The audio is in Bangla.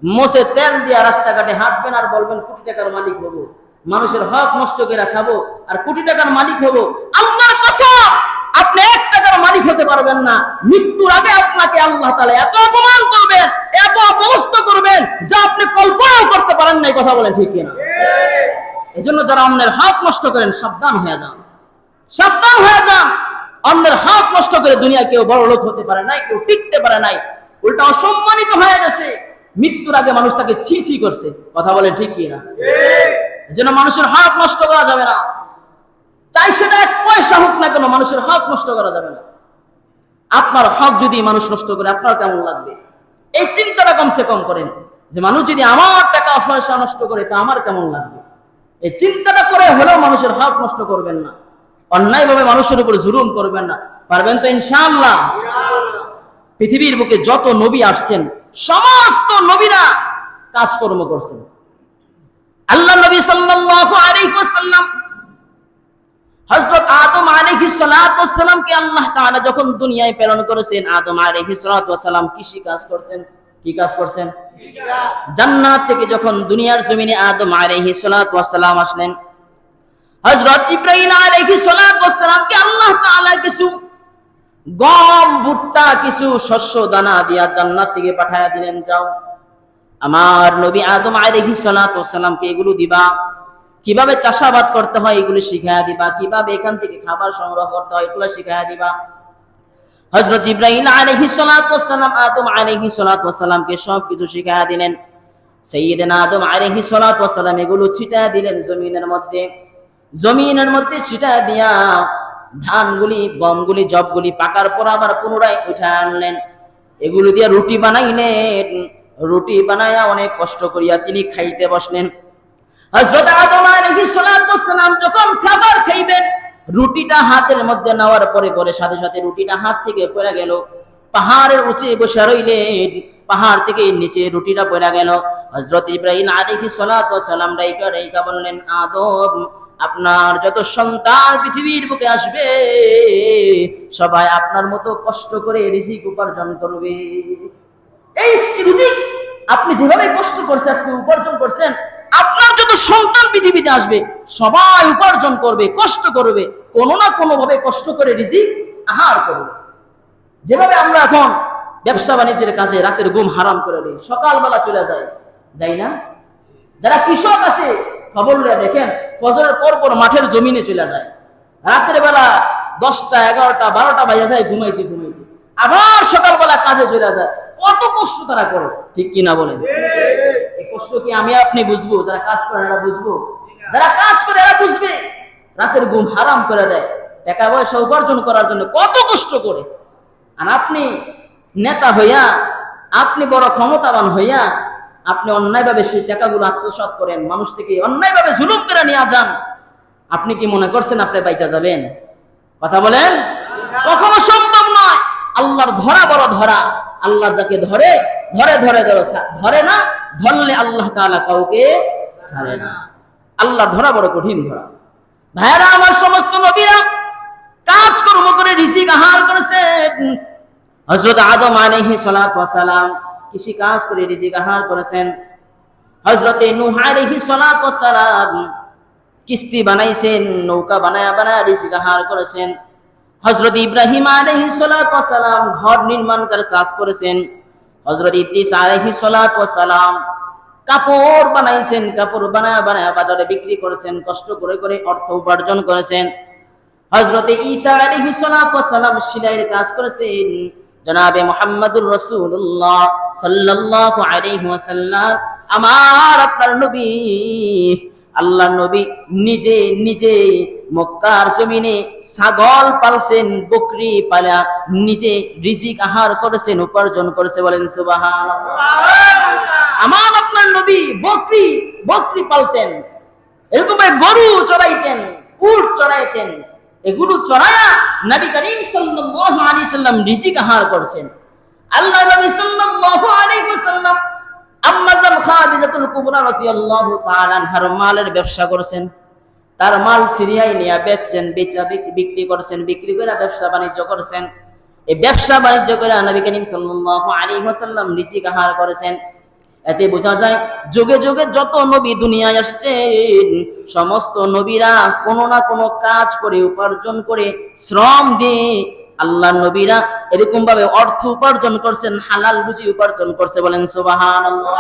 মোছে তেল দিয়া রাস্তাঘাটে হাঁটবেন আর বলবেন কোটি টাকার মালিক হবো, মানুষের হক নষ্ট করে খাবো আর কোটি টাকার মালিক হবো। আল্লাহর কসম, আপনি 1 টাকার মালিক হতে পারবেন না। মৃত্যুর আগে আপনাকে আল্লাহ তাআলা এত অপমান করবেন, এত অপদস্থ করবেন যা আপনি কল্পনাও করতে পারেন নাই। কথা বলেন ঠিক কিনা? এজন্য যারা অন্যের হক নষ্ট করেন সাবধান হয়ে যান, সাবধান হয়ে যান। অন্যের হক নষ্ট করে দুনিয়ায় কেউ বড় লোক হতে পারে নাই, কেউ টিকতে পারে নাই, উল্টা অসম্মানিত হয়ে গেছে। মৃত্যুর আগে মানুষ তাকে ছি ছি করছে। কথা বলেন ঠিক কিনা? এজন্য মানুষের হক নষ্ট করা যাবে না। চাই সেটা 1 পয়সা হোক না কেন, মানুষের হক নষ্ট করা যাবে না। আপনার হক যদি মানুষ নষ্ট করে আপনার কেমন লাগবে? এই চিন্তাটা কমসে কম করেন যে মানুষ যদি আমার টাকা পয়সা নষ্ট করে তা আমার কেমন লাগবে। এই চিন্তাটা করে হলেও মানুষের হক নষ্ট করবেন না, অন্যায়ভাবে মানুষের উপরে জুলুম করবেন না। পারবেন তো ইনশাআল্লাহ? পৃথিবীর বুকে যত নবী আসছেন সমস্ত নবীরা কাজকর্ম করছেন। আল্লাহ নবী সাল্লাল্লাহু আলাইহি ওয়াসাল্লাম হযরত আদম আলাইহিস সালাতু ওয়াস সালামকে আল্লাহ তাআলা যখন দুনিয়ায় প্রেরণ করেছেন, আদম আলাইহিস সালাতু ওয়াস সালাম কৃষি কাজ করছেন। কি কাজ করছেন? জান্নাত থেকে যখন দুনিয়ার জমিনে আদম আলাইহিস সালাতু ওয়াস সালাম আসলেন, হযরত ইব্রাহিম আলাইহিস সালাতু ওয়াস সালামকে আল্লাহ তাআলা কিছু গম, ভুট্টা, কিছু শস্য দানা দিয়া জান্নাত থেকে পাঠায়া দিলেন, যাও আমার নবী আদম আলাইহিস সালাতু ওয়াস সালামকে এগুলো দিবা, কিভাবে চাষাবাদ করতে হয় এগুলো শিখায়া দিবা, কিভাবে এখান থেকে খাবার সংগ্রহ করতে হয় এগুলো শিখায়া দিবা। হযরত ইব্রাহিম আলাইহিস সালাতু ওয়াস সালাম আদম আলাইহিস সালাতু ওয়াস সালামকে সবকিছু শিখায়া দিলেন। সাইয়্যিদনা আদম আলাইহিস সালাতু ওয়াস সালাম এগুলো ছিটায়া দিলেন জমিনের মধ্যে। জমিনের মধ্যে ছিটায়া দিয়া ধানগুলি, গমগুলি, জবগুলি পাকার পর আবার পুনরায় উঠায় আনলেন। এগুলো দিয়ে রুটি বানাইলেন। রুটি বানায়া অনেক কষ্ট করিয়া তিনি খাইতে বসলেন। হযরত আদম আলাইহিস সালাতু ওয়াস সালাম যখন খাবার খাইবেন, রুটিটা হাতের মধ্যে নেওয়ার পরে পরে সাথে সাথে রুটিটা হাত থেকে পড়ে গেল। পাহাড়ের উঁচে বসে রইলেন, পাহাড় থেকে নিচে রুটিটা পড়ে গেল। হযরত ইব্রাহিম আলাইহিস সালাতু ওয়াস সালাম রাইকা বললেন, আদম, আপনার যত সন্তান পৃথিবীর বুকে আসবে সবাই আপনার মতো কষ্ট করে রিজিক উপার্জন করবে। এই রিজিক আপনি যেভাবে কষ্ট করছেন, আজকে উপার্জন করছেন, আপনার যত সন্তান পৃথিবীতে আসবে সবাই উপার্জন করবে, কষ্ট করবে, কোনো না কোনো ভাবে কষ্ট করে রিজিক আহার করবে। যেভাবে আমরা এখন ব্যবসা বাণিজ্যের কাজে রাতের ঘুম হারাম করে দিই, সকালবেলা চলে যাই না? যারা কৃষক আছে খবর নিয়ে দেখেন, ফজরের পর পর মাঠের জমিনে চলে যায়, রাতের বেলা 10টা 11টা 12টা বাজে যায় ঘুমাইতে, আবার সকালবেলা কাজে চলে যায়। কত কষ্ট তারা করে, ঠিক কিনা বলেন? এই কষ্ট কি আমি আপনি বুঝবো? যারা কাজ করে এরা বুঝবো? যারা কাজ করে এরা বুঝবে। রাতের ঘুম হারাম করে দেয় টাকা পয়সা উপার্জন করার জন্য, কত কষ্ট করে। আর আপনি নেতা হইয়া, আপনি বড় ক্ষমতাবান হইয়া আপনি অন্যায়ভাবে সেই টাকাগুলো আত্মসাৎ করেন, মানুষ থেকে অন্যায়ভাবে জুলুম করে নিয়ে যান। আপনি কি মনে করছেন আপনি বাইচা যাবেন? কথা বলেন। কখনো সম্ভব নয়। আল্লাহর ধরা বড় ধরা। আল্লাহ যাকে ধরে ধরে না, ধরলে আল্লাহ তাআলা কাউকে ছাড়ে না। আল্লাহ ধরা বড় কঠিন ধরা। ভাইরা আমার, সমস্ত নবীরা কাজ কর্ম করে রিজিক আহার করেছেন। হযরত আদম আলাইহিস সালাতু ওয়াস সালাম কৃষি কাজ করে রিজিক আহার করেছেন। হযরত নূহ আলাইহিস সালাতু ওয়াস সালাম কিস্তি বানাইছেন, নৌকা বানায়া রিজিক আহার করেছেন। হযরত ইব্রাহিম আলাইহিস সালাতু ওয়াস সালাম ঘর নির্মাণের কাজ করেছেন। হযরত ইদ্রিস আলাইহিস সালাতু ওয়াস সালাম কাপড় বানাইছেন, কাপড় বানায়া বাজারে বিক্রি করেছেন, কষ্ট করে অর্থ উপার্জন করেছেন। হযরত ঈসা আলাইহিস সালাতু ওয়াস সালাম সেলাইয়ের কাজ করেছেন। জনাবে মুহাম্মদুর রাসূলুল্লাহ সাল্লাল্লাহু আলাইহি ওয়াসাল্লাম আমার আপনার নবী, আল্লাহর নবী নিজে মক্কার জমিনে ছাগল পালছেন, বকরি পালা নিজে রিজিক আহার করেছেন, উপার্জন করেছে। বলেন সুবহানাল্লাহ। আমার আপনার নবী বকরি পালতেন, এরকম গরু চড়াইতেন, উট চড়াইতেন। এগুলো চড়ায়া নবী করিম সাল্লাল্লাহু আলাইহি সাল্লাম রিজিক আহার করেছেন। আল্লাহ নবী সাল্লাল্লাহু আলাইহি ওয়াসাল্লাম আম্মা জান খাদিজাতুল কুবরা রাদিয়াল্লাহু তাআলা আনহার মালের ব্যবসা করেছেন। তার মাল সিরিয়ায় নিয়ে বেচছেন, বিক্রি করছেন, বিক্রি করে ব্যবসা বাণিজ্য করছেন। এই ব্যবসা বাণিজ্য করে নবী করিম সাল্লাল্লাহু আলাইহি ওয়াসাল্লাম রিজিক আহার করেছেন। এতে বোঝা যায় যুগে যুগে যত নবী দুনিয়ায় আসছেন সমস্ত নবীরা কোনো না কোনো কাজ করে উপার্জন করে শ্রম দিয়ে আল্লাহর নবীরা এরকম ভাবে অর্থ উপার্জন করছেন, হালাল রুজি উপার্জন করছে। বলেন সুবহানাল্লাহ।